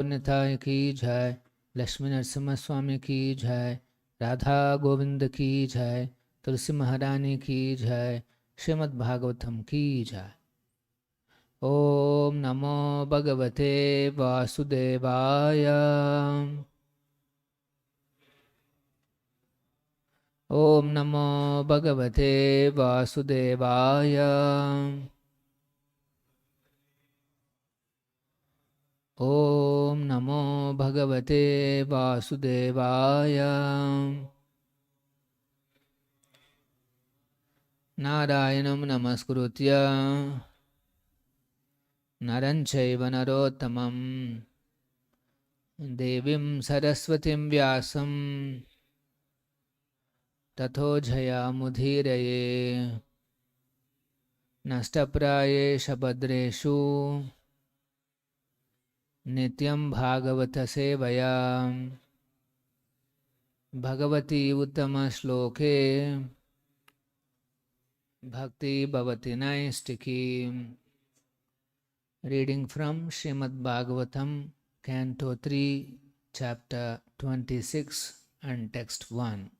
निताय की जय, लक्ष्मी नरसिम्हा स्वामी की जय, राधा गोविंद की जय, तुलसी महारानी की जय, श्रीमद् भागवतम की जय। ओम नमो भगवते वासुदेवाय। ओम नमो भगवते वासुदेवाय। ओम नमो भगवते वासुदेवाय। नारायणं नमस्कृत्य नरं चैव नरोत्तमं देवीं सरस्वतीं व्यासं ततो जयामुदीरये। नष्टप्रायेषु भद्रेषु नित्यं भागवत सेवया भगवती उत्तमश्लोके भक्ति भवति नैष्टिकी। Reading from Srimad Bhagavatam, Canto 3, Chapter 26 and Text 1.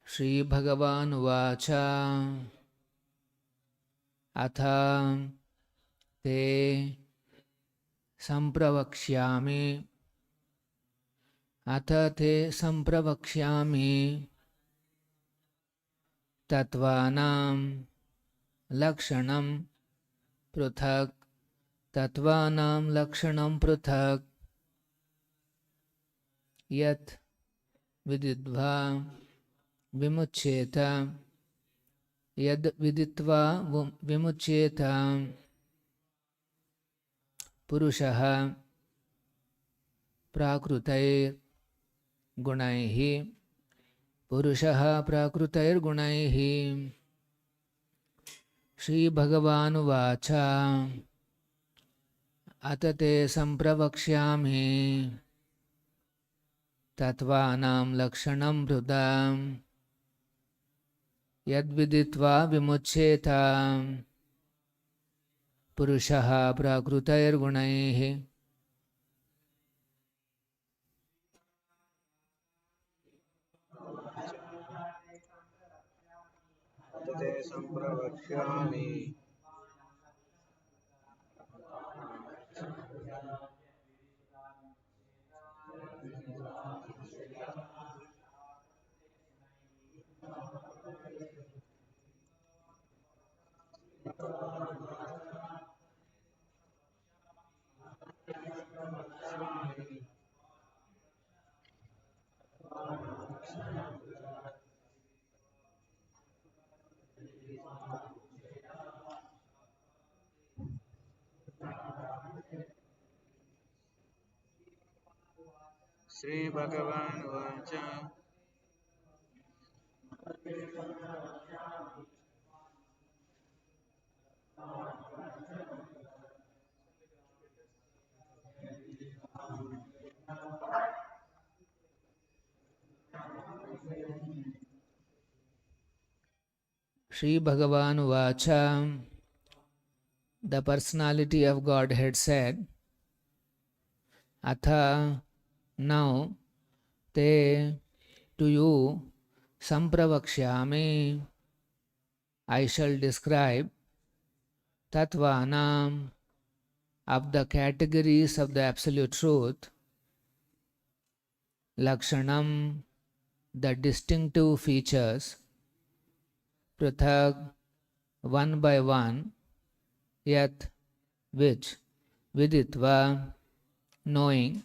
Shri Bhagavan Vacha Atha Te Sampravakshyami Atha Te Sampravakshyami Tattvanam Lakshanam Pruthak Tattvanam Lakshanam Pruthak Yat Vididva Vimuccheta Yad Viditva Vimuccheta Purushaha Prakrutair Gunaihi Purushaha Prakrutair Gunaihi. Shri Bhagavan Vacha Atate Sampravakshyami Tattvanam Lakshanam Brudam Yadviditva Vimuccheta Purushaha Prakrutair Gunaihi. Atate Sampravakshyami Sri Bhagavan Vacha Shri Bhagavan Vacha, the personality of Godhead said, Atha, now, te, to you, sampravakshyami, I shall describe, tattvanam, of the categories of the Absolute Truth, lakshanam, the distinctive features, prithak, one by one, yat, which, viditva, knowing,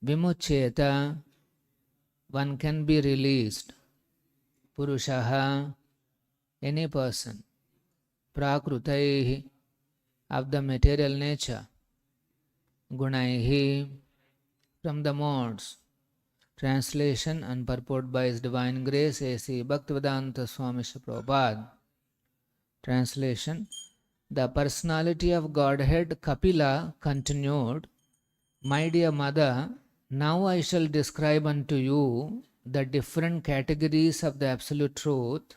vimuccheta, one can be released, purushaha, any person, prakrutaihi, of the material nature, gunaihi, from the modes. Translation and purport by His Divine Grace A.C. Bhaktivedanta Swami Srila Prabhupada. Translation. The personality of Godhead Kapila continued, My dear mother, now I shall describe unto you the different categories of the Absolute Truth,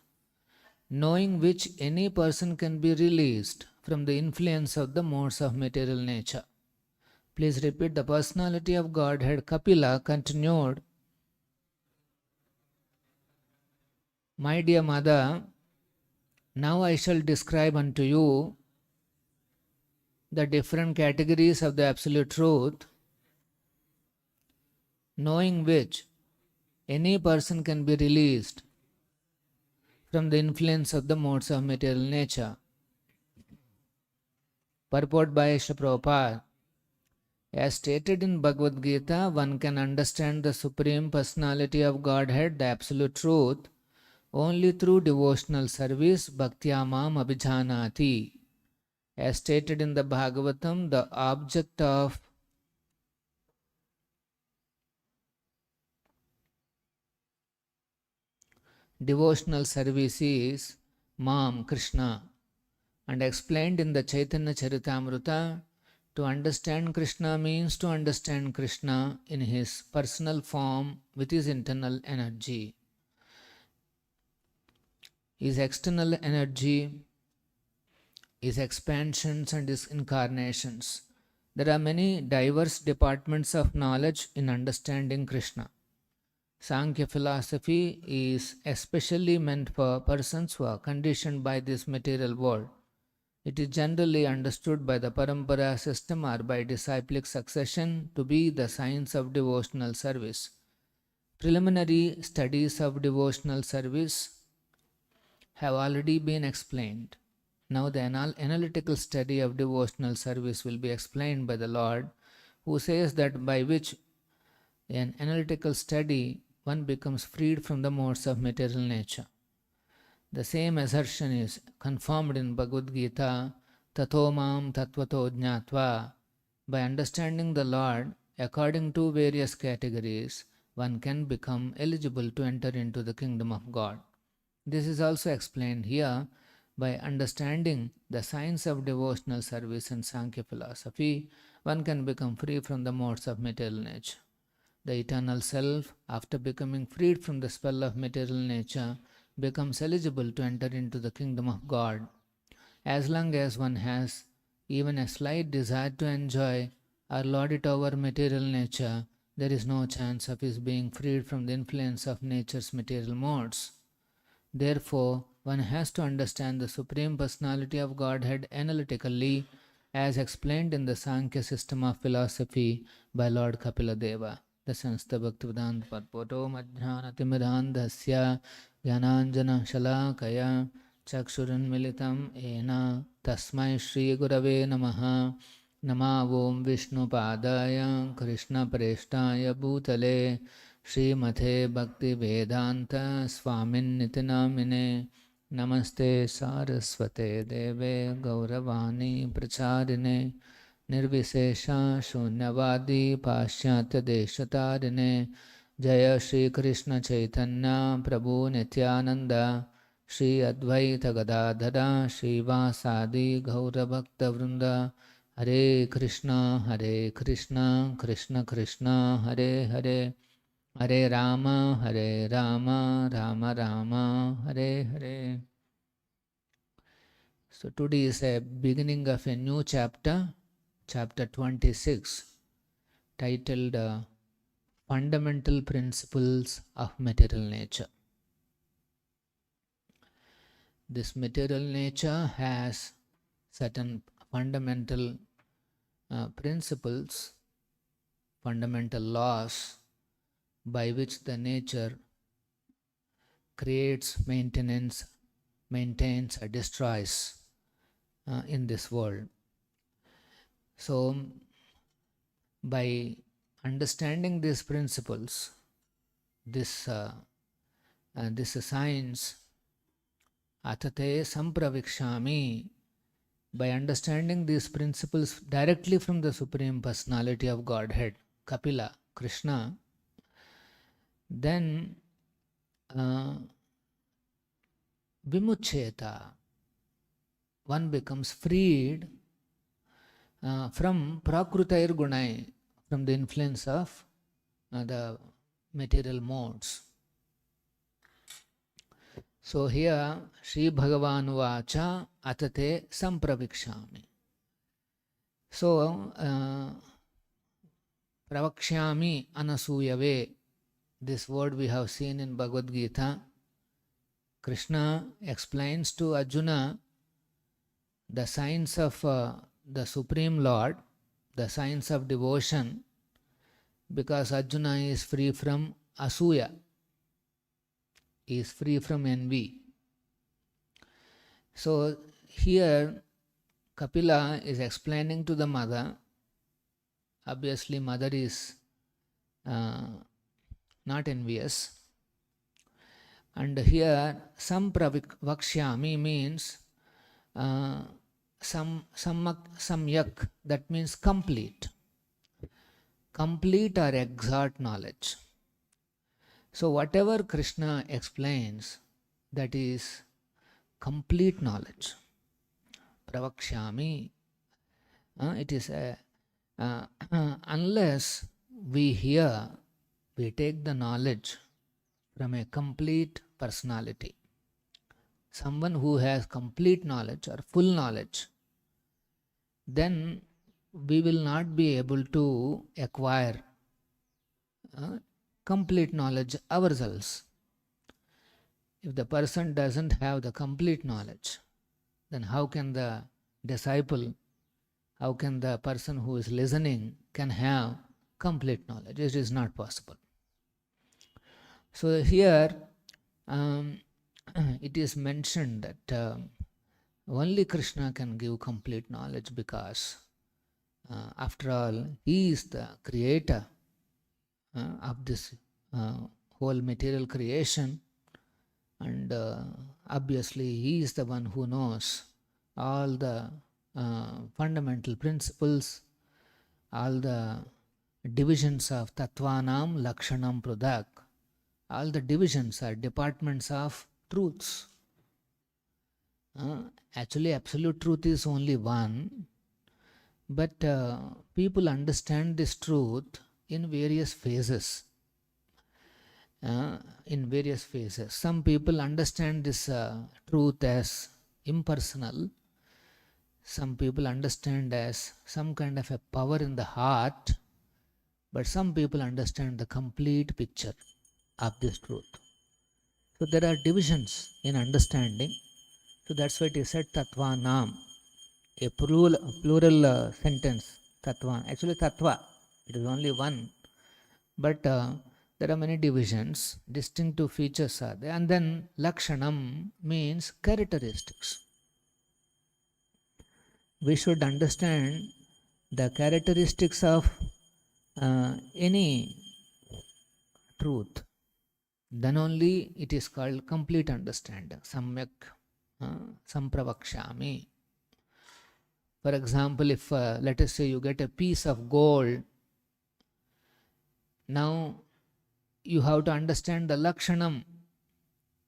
knowing which any person can be released, from the influence of the modes of material nature. Please repeat. The personality of Godhead Kapila continued, My dear mother, now I shall describe unto you the different categories of the Absolute Truth, knowing which any person can be released from the influence of the modes of material nature. Purport by Srila Prabhupada. As stated in Bhagavad Gita, one can understand the Supreme Personality of Godhead, the Absolute Truth, only through devotional service, bhaktyamam abhijanati. As stated in the Bhagavatam, the object of devotional service is Mam, Krishna, and explained in the Chaitanya Charitamrita, to understand Krishna means to understand Krishna in his personal form with his internal energy. His external energy, his expansions and his incarnations. There are many diverse departments of knowledge in understanding Krishna. Sankhya philosophy is especially meant for persons who are conditioned by this material world. It is generally understood by the Parampara system or by disciplic succession to be the science of devotional service. Preliminary studies of devotional service have already been explained. Now the analytical study of devotional service will be explained by the Lord, who says that by which an analytical study one becomes freed from the modes of material nature. The same assertion is confirmed in Bhagavad Gita, Tato mam tatvato jnatva. By understanding the Lord according to various categories, one can become eligible to enter into the kingdom of God. This is also explained here. By understanding the science of devotional service and Sankhya philosophy, one can become free from the modes of material nature. The eternal self, after becoming freed from the spell of material nature, becomes eligible to enter into the kingdom of God. As long as one has even a slight desire to enjoy or lord it over material nature, there is no chance of his being freed from the influence of nature's material modes. Therefore, one has to understand the Supreme Personality of Godhead analytically, as explained in the Sankhya system of philosophy by Lord Kapila Deva. The Sanstha Bhaktivedanta Padpoto Madhyanatimirandhasya Gyananjana Shalakaya Chakshuranmilitam Ena Tasmai Shri Gurave Namaha Nama Om Vishnu Padaya Krishna Preshtaya Bhutale Srimate Bhakti Vedanta Swamin Nitinamine Namaste Saraswate Deve Gauravani Pracharine Nirvisesha Shunyavadi Pashyatya Deshatarine Jaya Sri Krishna Chaitanya Prabhu Nityananda Shri Advaita Gadadhara Shri Vasadi Gaura Bhakta Vrinda Hare Krishna Krishna Krishna Hare Hare Hare Rama Rama Rama Hare Hare. So today is a beginning of a new chapter, chapter 26, titled Fundamental Principles of Material Nature. This material nature has certain fundamental principles, fundamental laws by which the nature creates, maintains or destroys in this world. So, by understanding these principles, this science, atate sampravikshami, by understanding these principles directly from the Supreme Personality of Godhead, Kapila, Krishna, then vimuccheta, one becomes freed from prakrutair gunai, from the influence of the material modes. So here, Sri Bhagavan Vacha Atate Sampravikshami. So, Pravakshyami Anasuyave, this word we have seen in Bhagavad Gita. Krishna explains to Arjuna the signs of the Supreme Lord, the signs of devotion, because Arjuna is free from asuya, he is free from envy. So here Kapila is explaining to the mother. Obviously mother is not envious. And here sampravikshyami means samyak, that means complete. Complete or exact knowledge. So whatever Krishna explains, that is complete knowledge. Pravakshyami. It is unless we hear, we take the knowledge from a complete personality. Someone who has complete knowledge or full knowledge, then we will not be able to acquire complete knowledge ourselves. If the person doesn't have the complete knowledge, then how can the disciple, how can the person who is listening can have complete knowledge? It is not possible. So here it is mentioned that only Krishna can give complete knowledge, because after all, he is the creator of this whole material creation, and obviously he is the one who knows all the fundamental principles, all the divisions of Tattvanam Lakshanam Prudak. All the divisions are departments of truths. Actually, absolute truth is only one, but people understand this truth in various phases. Some people understand this truth as impersonal. Some people understand as some kind of a power in the heart, but some people understand the complete picture of this truth. So there are divisions in understanding. So that's why it is said Tattvanam, a plural sentence, Tattva. Actually Tattva, it is only one, but there are many divisions, distinctive features are there. And then Lakshanam means characteristics. We should understand the characteristics of any truth. Then only it is called complete understanding. Samyak sampravakshami. For example, if let us say you get a piece of gold, now you have to understand the lakshanam,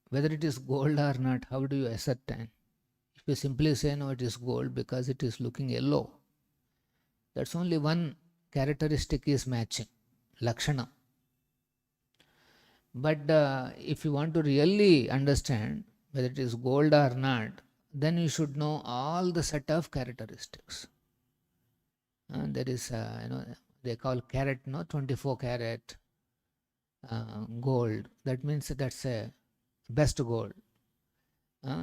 whether it is gold or not. How do you ascertain? If you simply say no, it is gold because it is looking yellow, that's only one characteristic is matching, lakshanam. But if you want to really understand whether it is gold or not, then you should know all the set of characteristics. There is, they call carat, 24 carat gold. That means that's a best gold.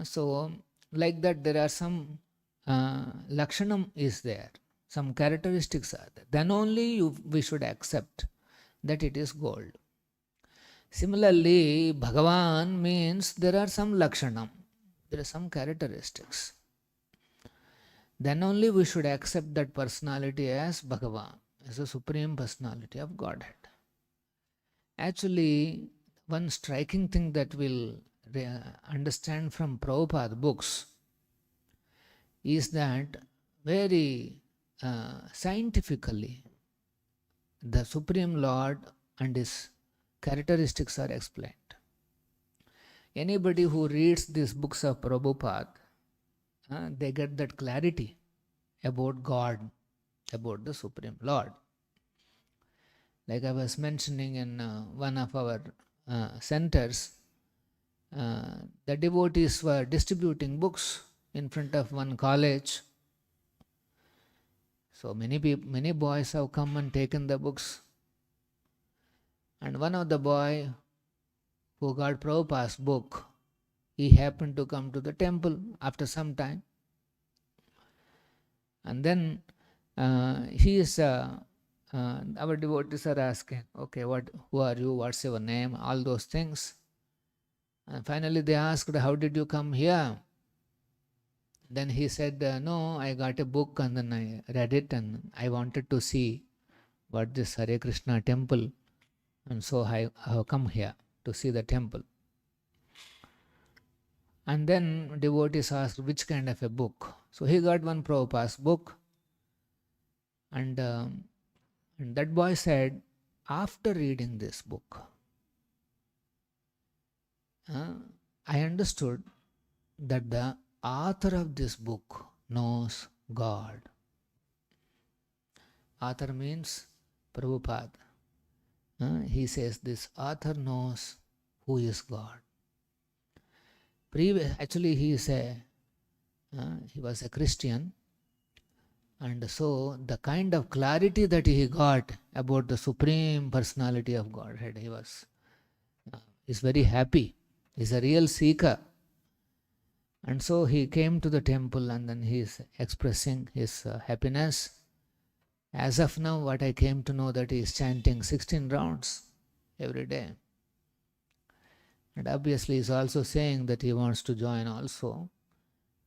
So like that, there are some lakshanam is there, some characteristics are there. Then only we should accept that it is gold. Similarly, Bhagavan means there are some lakshanam, there are some characteristics. Then only we should accept that personality as Bhagavan, as a supreme personality of Godhead. Actually, one striking thing that we'll understand from Prabhupada books is that very scientifically the Supreme Lord and his characteristics are explained. Anybody who reads these books of Prabhupada, they get that clarity about God, about the Supreme Lord. Like I was mentioning in one of our centers, the devotees were distributing books in front of one college. So many boys have come and taken the books. And one of the boy who got Prabhupada's book, he happened to come to the temple after some time. And then our devotees are asking, okay, who are you, what's your name, all those things. And finally they asked, how did you come here? Then he said, no, I got a book and then I read it and I wanted to see what this Hare Krishna temple, and so I have come here to see the temple. And then devotees asked, which kind of a book? So he got one Prabhupada's book, and that boy said, after reading this book, I understood that the author of this book knows God. Author means Prabhupada. He says this author knows who is God. Actually, he was a Christian, and so the kind of clarity that he got about the Supreme Personality of Godhead, he's very happy. He's a real seeker. And so he came to the temple and then he is expressing his happiness. As of now, what I came to know that he is chanting 16 rounds every day. And obviously he is also saying that he wants to join also.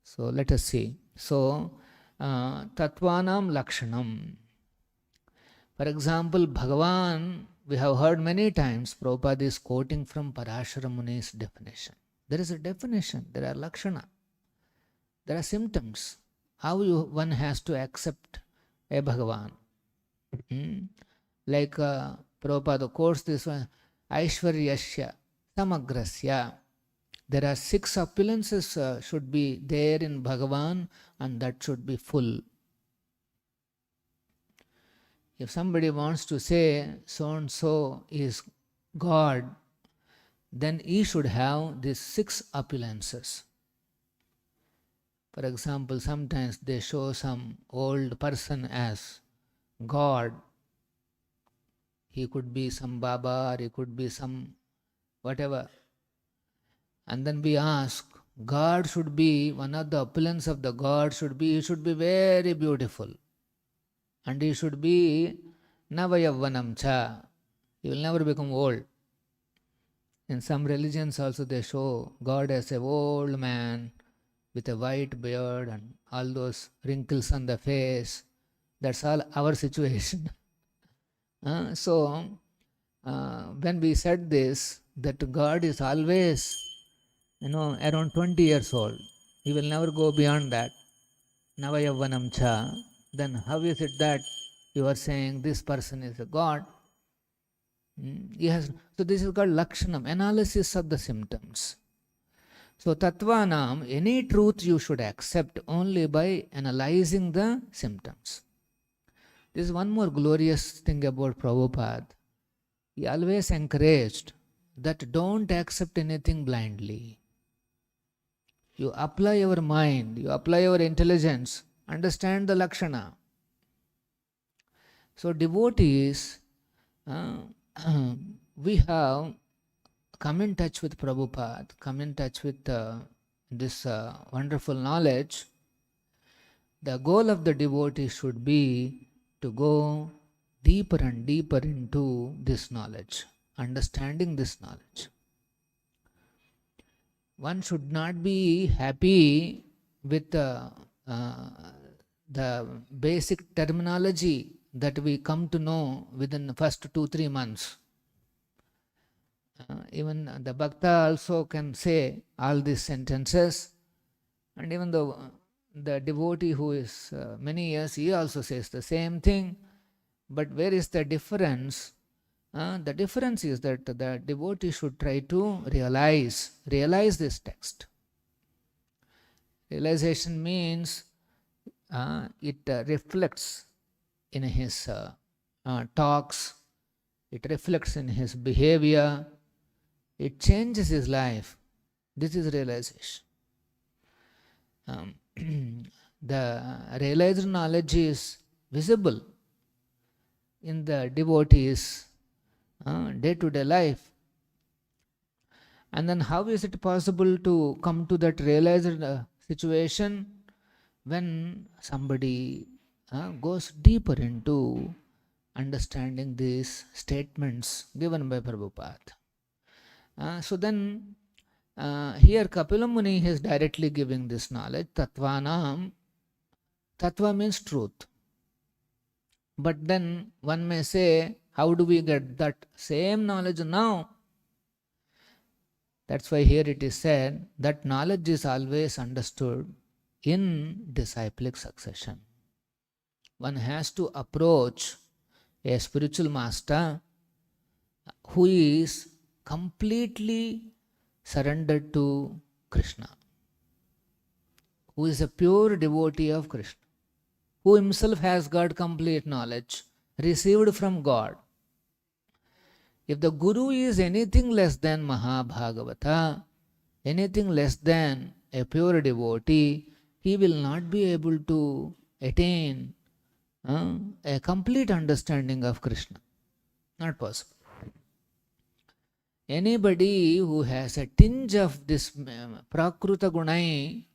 So let us see. So, Tattvanam Lakshanam. For example, Bhagavan, we have heard many times, Prabhupada is quoting from Parashara Muni's definition. There is a definition, there are lakshana, there are symptoms. How one has to accept a Bhagavan. Like Prabhupada quotes this one, Aishwaryasya Samagrasya. There are 6 opulences should be there in Bhagavan, and that should be full. If somebody wants to say so-and-so is God, then he should have these 6 opulences. For example, sometimes they show some old person as God. He could be some Baba, or he could be some whatever. And then we ask, God should be, one of the opulence of the God should be, he should be very beautiful. And he should be Navayavvanam cha. He will never become old. In some religions also they show God as an old man with a white beard and all those wrinkles on the face. That's all our situation. So, when we said this, that God is always, around 20 years old. He will never go beyond that. Navayavvanam cha. Then how is it that you are saying this person is a God? So this is called Lakshanam, analysis of the symptoms. So Tattvanam, any truth you should accept only by analyzing the symptoms. This is one more glorious thing about Prabhupada. He always encouraged that don't accept anything blindly. You apply your mind, you apply your intelligence, understand the Lakshana. So devotees, we have come in touch with Prabhupada, come in touch with this wonderful knowledge. The goal of the devotee should be to go deeper and deeper into this knowledge, understanding this knowledge. One should not be happy with the basic terminology that we come to know within the first 2-3 months. Even the Bhakta also can say all these sentences, and even the devotee who is many years, he also says the same thing. But where is the difference? The difference is that the devotee should try to realize this text. Realization means it reflects in his talks, it reflects in his behavior, it changes his life. This is realization. The realized knowledge is visible in the devotees' day-to-day life. And then how is it possible to come to that realized situation? When somebody goes deeper into understanding these statements given by Prabhupada. So then here Kapila Muni is directly giving this knowledge. Tattvanam, tattva means truth. But then one may say, how do we get that same knowledge now? That's why here it is said that knowledge is always understood in disciplic succession. One has to approach a spiritual master who is completely surrendered to Krishna, who is a pure devotee of Krishna, who himself has got complete knowledge received from God. If the Guru is anything less than Mahabhagavata, anything less than a pure devotee, he will not be able to attain a complete understanding of Krishna. Not possible. Anybody who has a tinge of this prakruta gunai,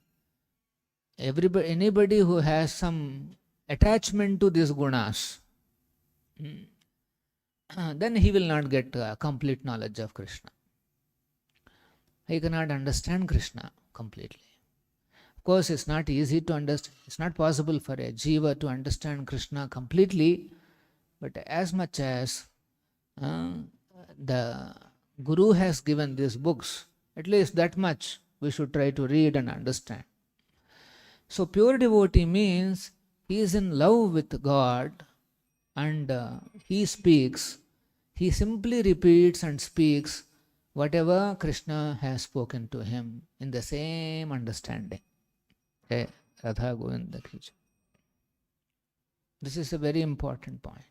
anybody who has some attachment to these gunas, then he will not get complete knowledge of Krishna. He cannot understand Krishna completely. Of course, it's not easy to understand. It's not possible for a jiva to understand Krishna completely, but as much as the Guru has given these books, at least that much we should try to read and understand. So pure devotee means he is in love with God and he speaks, he simply repeats and speaks whatever Krishna has spoken to him in the same understanding. Hey, Radha Govinda. This is a very important point.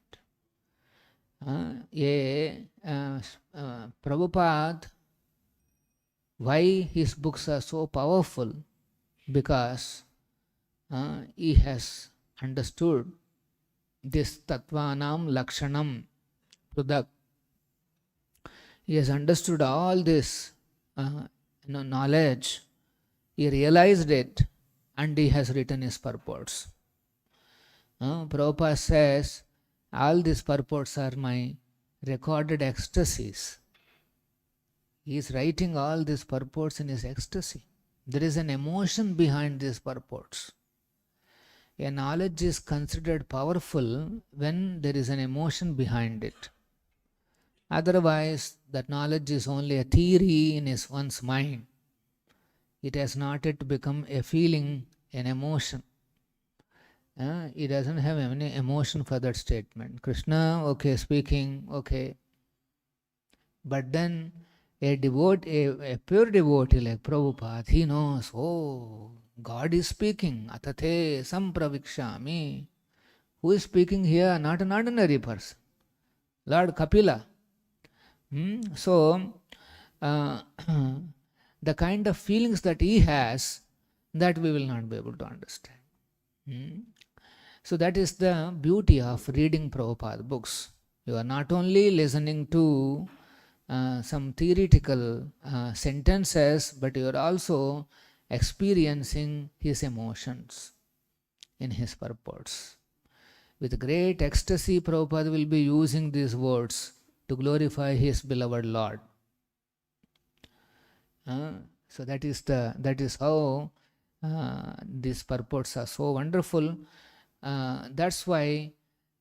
Prabhupada, why his books are so powerful? Because he has understood this Tattvanam Lakshanam Prudak. He has understood all this knowledge. He realized it and he has written his purports. Prabhupada says, all these purports are my recorded ecstasies. He is writing all these purports in his ecstasy. There is an emotion behind these purports. A knowledge is considered powerful when there is an emotion behind it. Otherwise, that knowledge is only a theory in one's mind. It has not yet become a feeling, an emotion. It doesn't have any emotion for that statement. Krishna, okay, speaking, okay. But then a pure devotee like Prabhupada, he knows, oh, God is speaking. Atate sampravikshami. Who is speaking here? Not an ordinary person. Lord Kapila. So, the kind of feelings that he has, that we will not be able to understand. So that is the beauty of reading Prabhupada books. You are not only listening to some theoretical sentences, but you are also experiencing his emotions in his purports. With great ecstasy, Prabhupada will be using these words to glorify his beloved Lord. So that is how these purports are so wonderful. That's why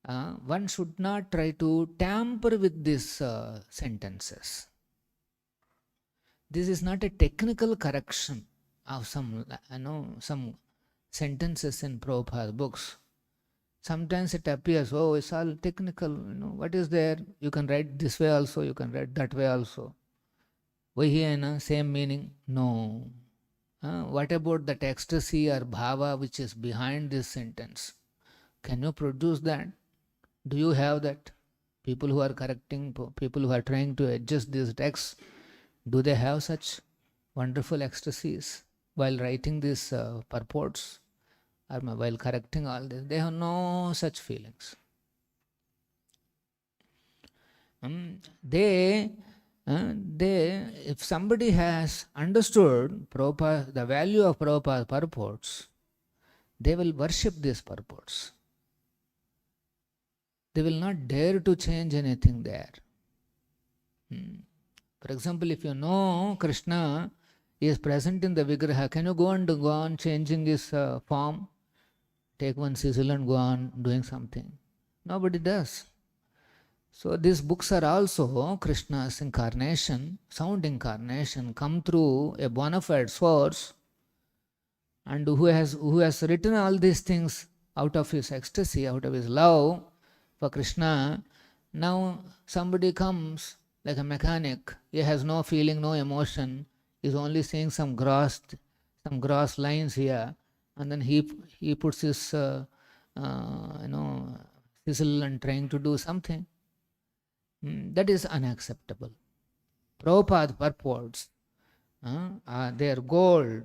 one should not try to tamper with these sentences. This is not a technical correction of some sentences in Prabhupada books. Sometimes it appears, oh, it's all technical. What is there? You can write this way also. You can write that way also. Vahi same meaning? No. What about that ecstasy or bhava which is behind this sentence? Can you produce that? Do you have that? People who are correcting, people who are trying to adjust these texts, do they have such wonderful ecstasies while writing these purports or while correcting all this. They have no such feelings. They, if somebody has understood Prabhupada, the value of Prabhupada's purports, they will worship these purports. They will not dare to change anything there. For example, if you know Krishna is present in the Vigraha, can you go on changing his form? Take one sizzle and go on doing something. Nobody does. So these books are also Krishna's incarnation, sound incarnation, come through a bona fide source, and who has written all these things out of his ecstasy, out of his love for Krishna. Now somebody comes like a mechanic, he has no feeling, no emotion, is only saying some gross lines here, and then he puts his sizzle and trying to do something. That is unacceptable. Prabhupada purports, they are gold.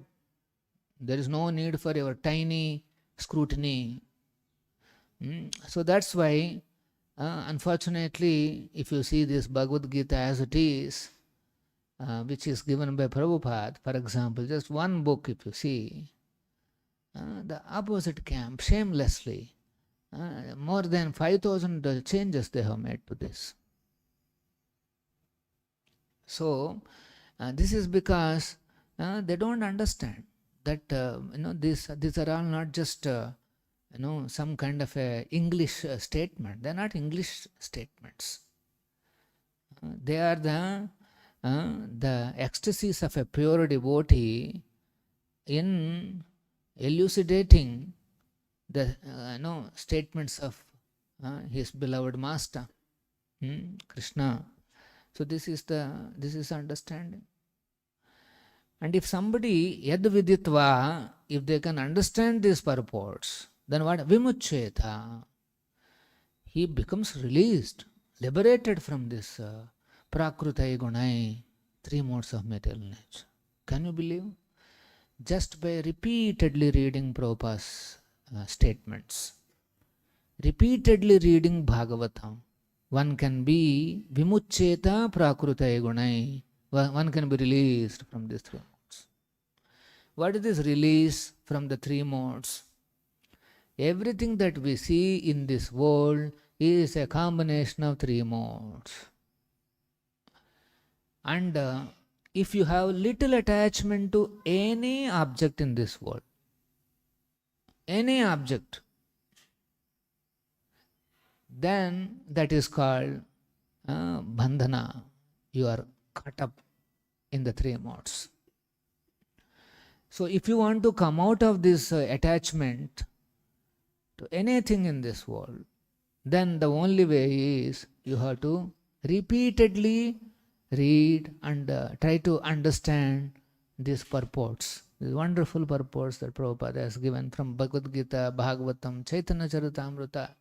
There is no need for your tiny scrutiny. So that's why, unfortunately, if you see this Bhagavad Gita as it is, which is given by Prabhupada, for example, just one book if you see, the opposite camp shamelessly, more than 5,000 changes they have made to this. So this is because they don't understand that these are all not just some kind of a English statement. They are not English statements. They are the ecstasies of a pure devotee in elucidating the statements of his beloved master, Krishna. So this is understanding. And if somebody yad viditva, if they can understand these purports, then what? Vimuccheta. He becomes released, liberated from this prakrutai gunai, 3 modes of material nature. Can you believe? Just by repeatedly reading Prabhupada's statements, repeatedly reading Bhagavatam, one can be vimuccheta prakrutai gunai. One can be released from these 3 modes. What is this release from the 3 modes? Everything that we see in this world is a combination of 3 modes. And if you have little attachment to any object in this world, any object, then that is called bandhana. You are caught up in the 3 modes. So if you want to come out of this attachment to anything in this world, then the only way is you have to repeatedly read and try to understand these purports, these wonderful purports that Prabhupada has given from Bhagavad Gita, Bhagavatam, Chaitanya Charitamrita.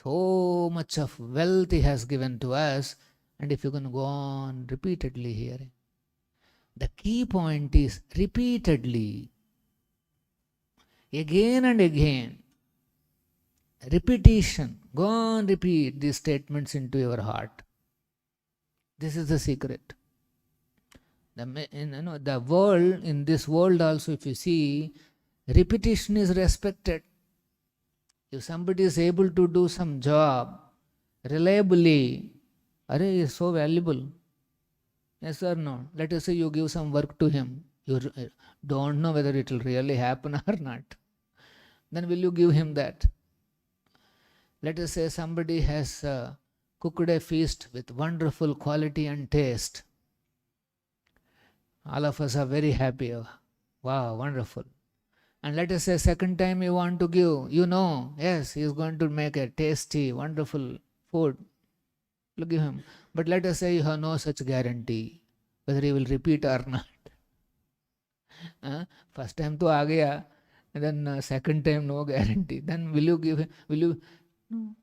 So much of wealth he has given to us, and if you can go on repeatedly hearing. The key point is repeatedly, again and again, repetition. Go on, repeat these statements into your heart. This is the secret. The world, in this world also, if you see, repetition is respected. If somebody is able to do some job reliably, he is so valuable. Yes or no? Let us say you give some work to him. You don't know whether it will really happen or not. Then will you give him that? Let us say somebody has cooked a feast with wonderful quality and taste. All of us are very happy. Wow, wonderful. And let us say second time you want to give, yes, he is going to make a tasty, wonderful food. You give him. But let us say you have no such guarantee whether he will repeat or not. First time to aa gaya, and then second time no guarantee. Then will you give him? No.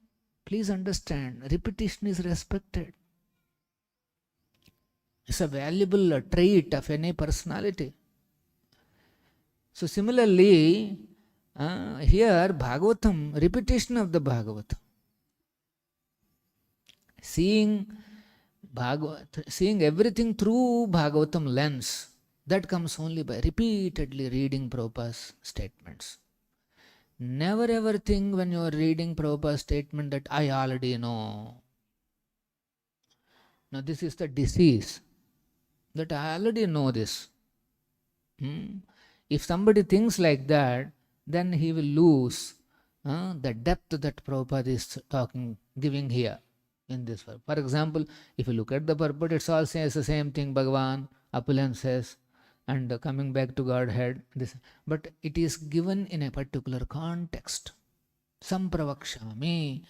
Please understand, repetition is respected. It's a valuable trait of any personality. So similarly, here Bhagavatam, repetition of the Bhagavatam. Seeing everything through Bhagavatam lens, that comes only by repeatedly reading Prabhupada's statements. Never ever think when you are reading Prabhupada's statement that I already know. Now this is the disease, that I already know this. If somebody thinks like that, then he will lose the depth that Prabhupada is giving here in this world. For example, if you look at the purport, it all says the same thing, Bhagavan, opulence says, and coming back to Godhead. But it is given in a particular context. Sampravakshami.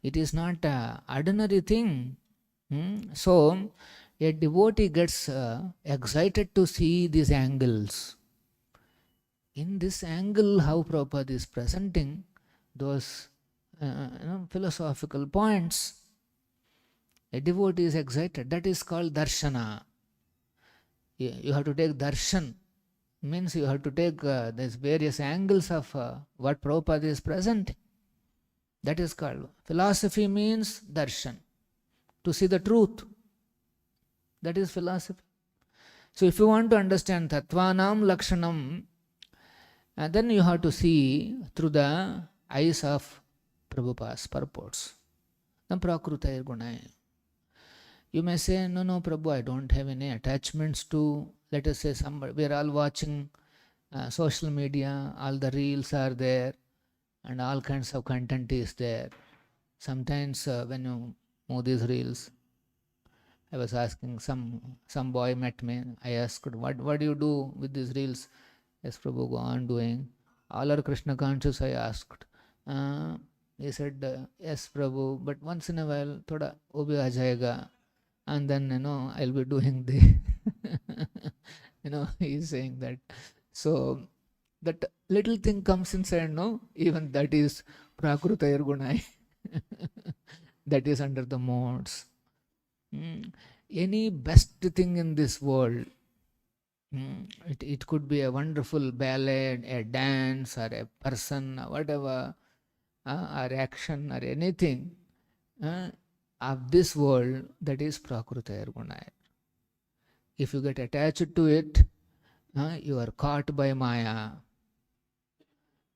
It is not an ordinary thing. So, a devotee gets excited to see these angles. In this angle, how Prabhupada is presenting those philosophical points, a devotee is excited. That is called darshana. You have to take darshan. Means you have to take these various angles of what Prabhupada is presenting. That is called. Philosophy means darshan. To see the truth. That is philosophy. So if you want to understand tattvanam lakshanam, then you have to see through the eyes of Prabhupada's purports. The prakrutayir gunai. You may say, no, Prabhu, I don't have any attachments to, let us say, somebody. We are all watching social media, all the reels are there, and all kinds of content is there. Sometimes when you move these reels, I was asking, some boy met me, I asked, what do you do with these reels? Yes, Prabhu, go on doing. All are Krishna conscious, I asked. He said, yes, Prabhu, but once in a while, thoda wo bhi aa jayega. And then, I'll be doing the, he's saying that. So, that little thing comes inside, no? Even that is prakrutayar gunai. That is under the modes. Any best thing in this world, it could be a wonderful ballad, a dance, or a person, or whatever, or action, or anything of this world, that is prakrutayar gunaya. If you get attached to it, you are caught by maya.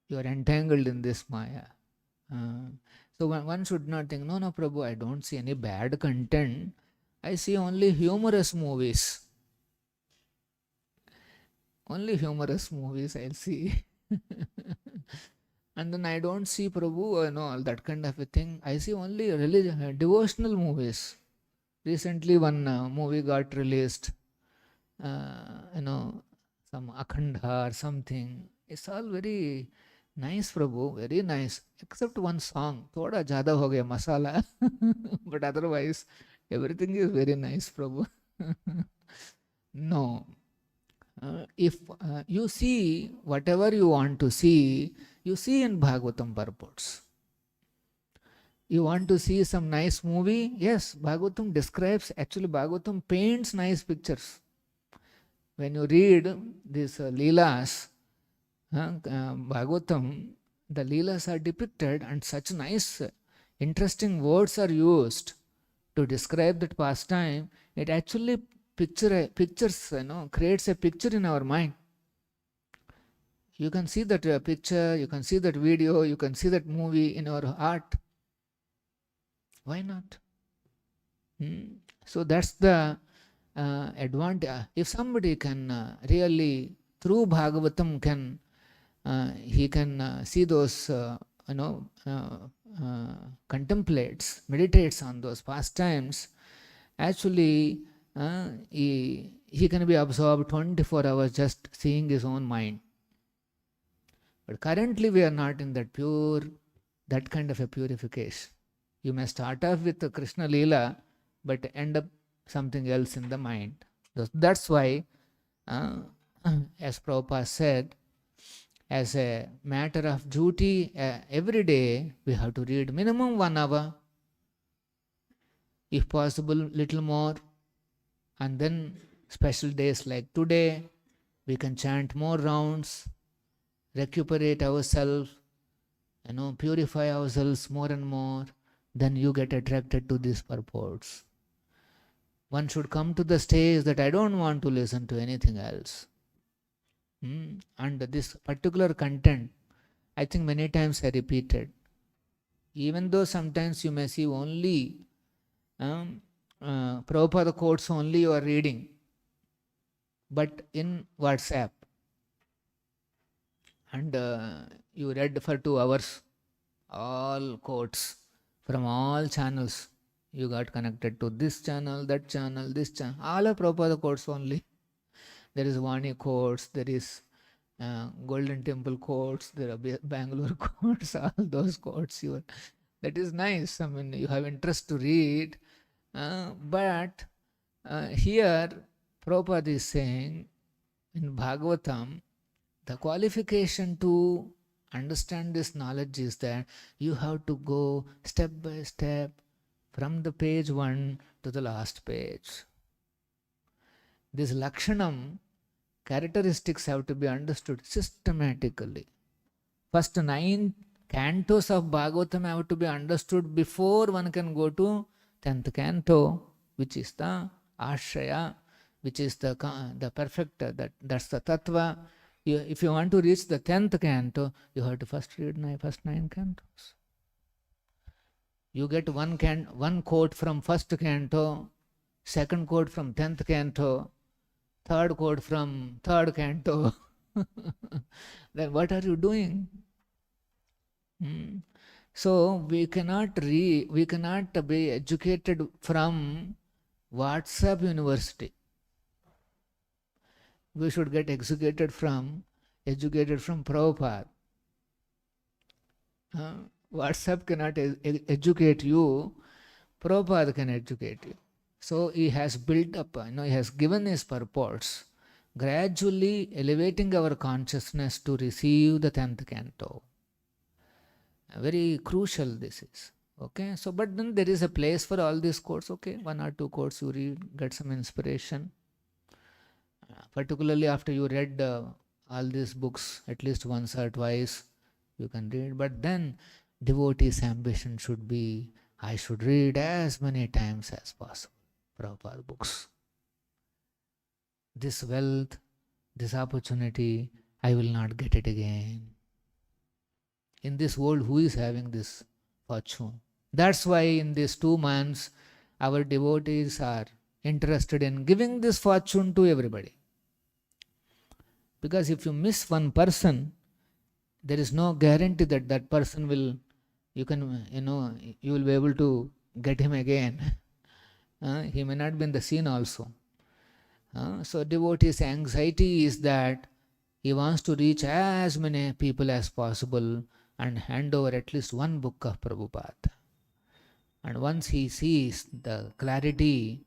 You are entangled in this maya. So one should not think, no, Prabhu, I don't see any bad content. I see only humorous movies. Only humorous movies I'll see. And then I don't see Prabhu, all that kind of a thing. I see only devotional movies. Recently one movie got released, some Akhanda or something. It's all very nice, Prabhu, very nice. Except one song, thoda jada ho gaya masala. But otherwise, everything is very nice, Prabhu. No. If you see whatever you want to see, you see in Bhagavatam purports. You want to see some nice movie? Yes, Bhagavatam describes, actually Bhagavatam paints nice pictures. When you read these Leelas, Bhagavatam, the Leelas are depicted and such nice, interesting words are used to describe that pastime. It actually pictures, creates a picture in our mind. You can see that picture, you can see that video, you can see that movie in our heart. Why not? So that's the advantage. If somebody can really, through Bhagavatam, he can see those, contemplates, meditates on those pastimes, actually he can be absorbed 24 hours just seeing his own mind. But currently we are not in that kind of a purification. You may start off with the Krishna Leela, but end up something else in the mind. That's why, as Prabhupada said, as a matter of duty, every day we have to read minimum 1 hour, if possible little more. And then special days like today, we can chant more rounds, recuperate ourselves, purify ourselves more and more. Then you get attracted to these purports. One should come to the stage that I don't want to listen to anything else. And this particular content, I think many times I repeated. Even though sometimes you may see only Prabhupada quotes only you are reading, but in WhatsApp, and you read for 2 hours, all quotes from all channels. You got connected to this channel, that channel, this channel. All are Prabhupada quotes only. There is Vani quotes, there is Golden Temple quotes, there are Bangalore quotes, all those quotes. That is nice. I mean, you have interest to read. But here, Prabhupada is saying in Bhagavatam, the qualification to understand this knowledge is that you have to go step by step from the page 1 to the last page. This Lakshanam, characteristics have to be understood systematically. First 9 cantos of Bhagavatam have to be understood before one can go to 10th canto, which is the Ashraya, which is the perfect, that's the Tattva. If you want to reach the 10th canto, you have to first read first 9 cantos. You get one quote from first canto, second quote from 10th canto, third quote from third canto. Then what are you doing? So we cannot be educated from WhatsApp University. We should get educated from Prabhupada. WhatsApp cannot educate you. Prabhupada can educate you. So he has built up, he has given his purports, gradually elevating our consciousness to receive the 10th canto. Very crucial this is. Okay, so but then there is a place for all these quotes. Okay, 1 or 2 quotes you read, get some inspiration. Particularly after you read all these books at least once or twice, you can read. But then devotee's ambition should be, I should read as many times as possible Prabhupada books. This wealth, this opportunity, I will not get it again. In this world, who is having this fortune? That's why in these 2 months, our devotees are interested in giving this fortune to everybody. Because if you miss one person, there is no guarantee that that person will, you will be able to get him again. He may not be in the scene also. So devotee's anxiety is that he wants to reach as many people as possible and hand over at least one book of Prabhupada. And once he sees the clarity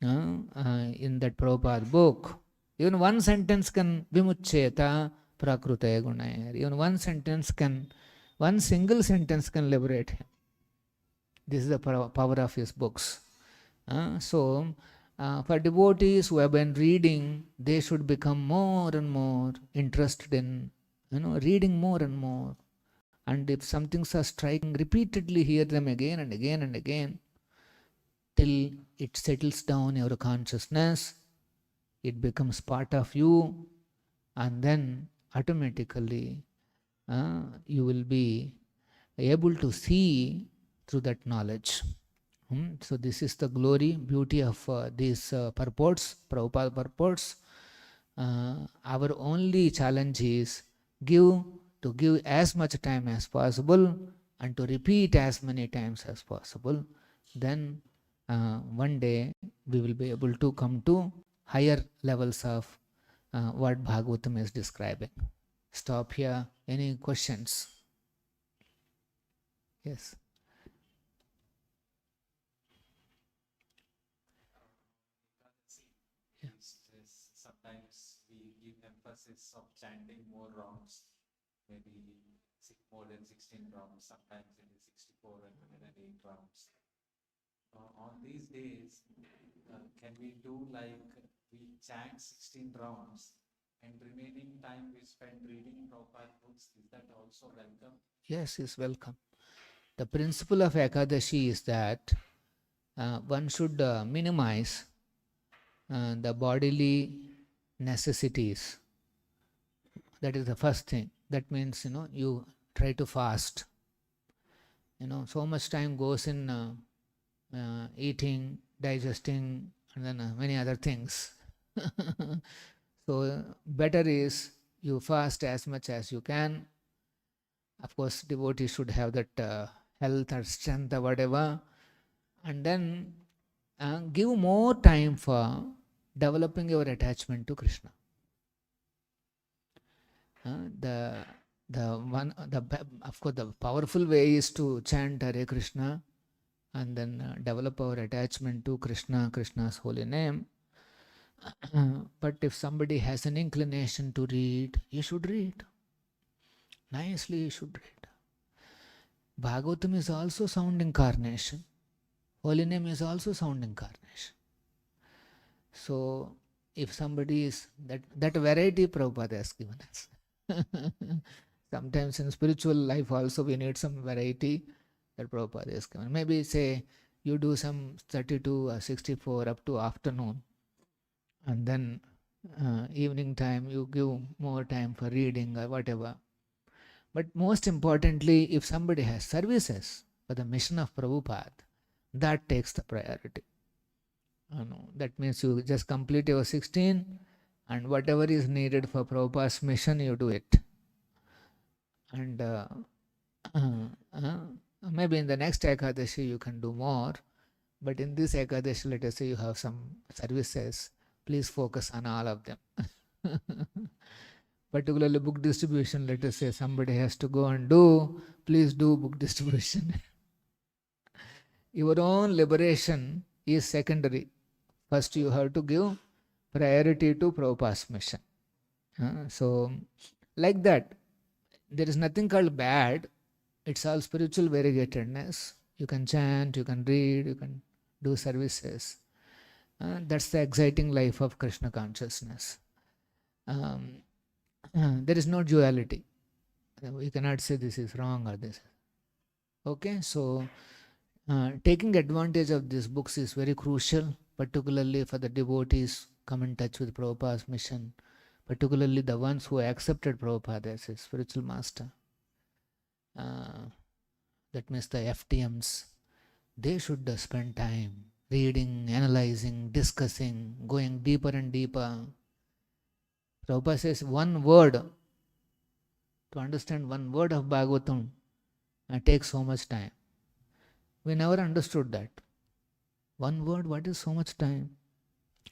in that Prabhupada book, even one sentence can vimuccheta prakrutaya gunaya. Even one single sentence can liberate him. This is the power of his books. So for devotees who have been reading, they should become more and more interested in reading more and more. And if some things are striking, repeatedly hear them again and again and again till it settles down your consciousness. It becomes part of you, and then automatically you will be able to see through that knowledge. So this is the glory, beauty of these purports, Prabhupada purports. Our only challenge is give as much time as possible and to repeat as many times as possible. Then one day we will be able to come to higher levels of what Bhagavatam is describing. Stop here. Any questions? Yes. Sometimes we give emphasis of chanting more rounds, maybe more than 16 rounds, sometimes it is 64 and 108 rounds. On these days, can we do like we chant 16 rounds and remaining time we spend reading Prabhupada books? Is that also welcome? Yes, is welcome. The principle of Ekadashi is that one should minimize the bodily necessities. That is the first thing. That means, you try to fast. So much time goes in eating, digesting, and then many other things. So better is you fast as much as you can. Of course, devotees should have that health or strength or whatever, and then give more time for developing your attachment to Krishna. Of course, the powerful way is to chant Hare Krishna and then develop our attachment to Krishna, Krishna's holy name. But if somebody has an inclination to read, you should read. Nicely, you should read. Bhagavatam is also sound incarnation. Holy name is also sound incarnation. So, if somebody is that variety Prabhupada has given us. Sometimes in spiritual life also we need some variety that Prabhupada has given. Maybe say you do some 32 or 64 up to afternoon, and then evening time you give more time for reading or whatever. But most importantly, if somebody has services for the mission of Prabhupada, that takes the priority. That means you just complete your 16 and whatever is needed for Prabhupada's mission, you do it. And maybe in the next Ekadashi you can do more, but in this Ekadashi, let us say you have some services, please focus on all of them. Particularly book distribution, let us say somebody has to go and do, please do book distribution. Your own liberation is secondary. First you have to give priority to Prabhupada's mission. So, like that, there is nothing called bad. It's all spiritual variegatedness. You can chant, you can read, you can do services. That's the exciting life of Krishna consciousness. There is no duality. We cannot say this is wrong or this. Okay, so taking advantage of these books is very crucial, particularly for the devotees come in touch with Prabhupada's mission, particularly the ones who accepted Prabhupada as his spiritual master. That means the FTMs. They should spend time reading, analyzing, discussing, going deeper and deeper. Prabhupada says one word, to understand one word of Bhagavatam takes so much time. We never understood that. One word, what is so much time?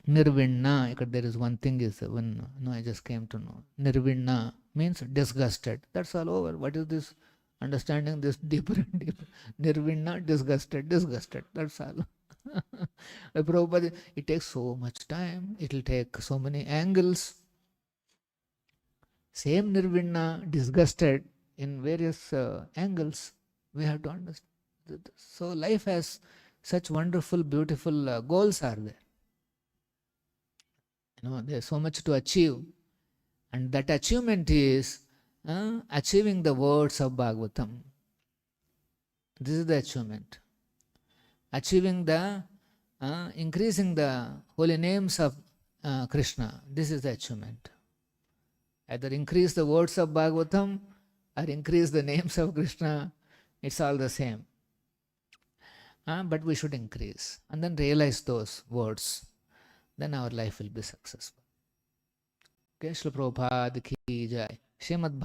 Nirvinna, there is one thing is when I just came to know. Nirvinna means disgusted. That's all over. What is this? Understanding this deeper and deeper. Nirvinna, disgusted. That's all. Prabhupada, it takes so much time. It will take so many angles. Same nirvinna, disgusted in various angles. We have to understand. So life has such wonderful, beautiful goals are there. There's so much to achieve. And that achievement is achieving the words of Bhagavatam. This is the achievement. Achieving the, increasing the holy names of Krishna. This is the achievement. Either increase the words of Bhagavatam or increase the names of Krishna. It's all the same. But we should increase and then realize those words. Then our life will be successful. Okay, Srila Prabhupada ki jai. Srimad